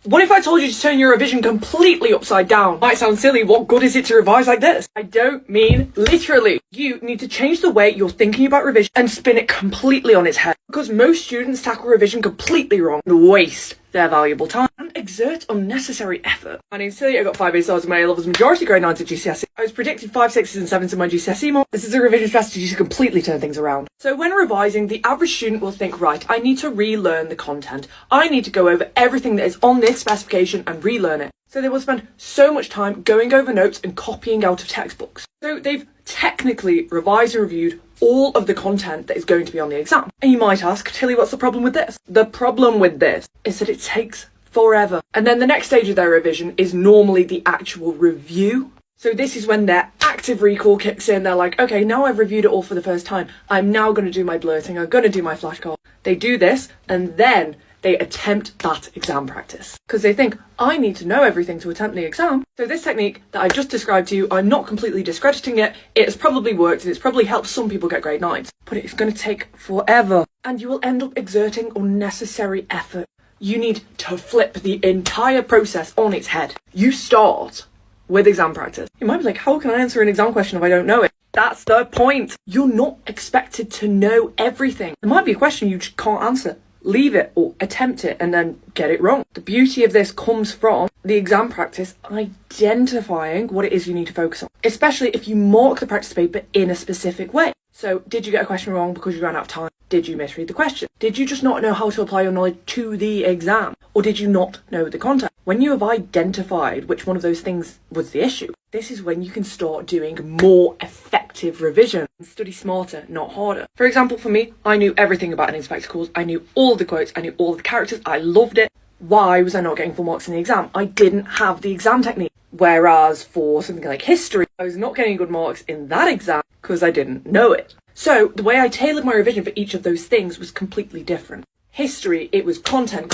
What if I told you to turn your revision completely upside down? Might sound silly, what good is it to revise like this? I don't mean literally. You need to change the way you're thinking about revision and spin it completely on its head. Because most students tackle revision completely wrong and waste their valuable time and exert unnecessary effort. My name's Tilly, I got 5 A-stars in my A-levels, majority grade 9s at GCSE. I was predicted 5, 6s and 7s in my GCSE mock. This is a revision strategy to completely turn things around. So when revising, the average student will think, right, I need to relearn the content. I need to go over everything that is on this specification and relearn it. So they will spend so much time going over notes and copying out of textbooks. So they've technically revised and reviewed all of the content that is going to be on the exam. And you might ask, Tilly, what's the problem with this? The problem with this is that it takes forever. And then the next stage of their revision is normally the actual review. So this is when their active recall kicks in. They're like, okay, now I've reviewed it all for the first time. I'm now going to do my blurting. I'm going to do my flashcard. They do this and then they attempt that exam practice because they think, I need to know everything to attempt the exam. So this technique that I just described to you, I'm not completely discrediting it. It has probably worked and it's probably helped some people get grade 9s, but it's going to take forever and you will end up exerting unnecessary effort. You need to flip the entire process on its head. You start with exam practice. You might be like, how can I answer an exam question if I don't know it? That's the point. You're not expected to know everything. There might be a question you just can't answer. Leave it or attempt it and then get it wrong. The beauty of this comes from the exam practice identifying what it is you need to focus on, especially if you mark the practice paper in a specific way. So did you get a question wrong because you ran out of time? Did you misread the question? Did you just not know how to apply your knowledge to the exam? Or did you not know the content? When you have identified which one of those things was the issue, this is when you can start doing more effective revision. Study smarter, not harder. For example, for me, I knew everything about Inning Spectacles. I knew all the quotes. I knew all the characters. I loved it. Why was I not getting full marks in the exam? I didn't have the exam technique. Whereas for something like history, I was not getting good marks in that exam because I didn't know it. So the way I tailored my revision for each of those things was completely different. History, it was content,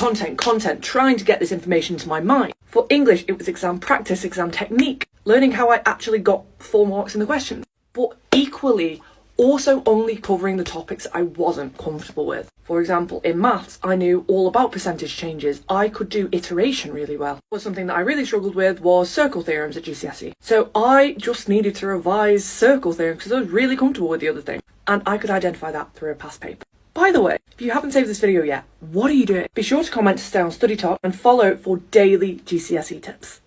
trying to get this information to my mind. For English, it was exam practice, exam technique, learning how I actually got full marks in the questions. But equally, also only covering the topics I wasn't comfortable with. For example, in maths, I knew all about percentage changes. I could do iteration really well. But something that I really struggled with was circle theorems at GCSE. So I just needed to revise circle theorems because I was really comfortable with the other thing. And I could identify that through a past paper. By the way, if you haven't saved this video yet, what are you doing? Be sure to comment to stay on StudyTalk and follow for daily GCSE tips.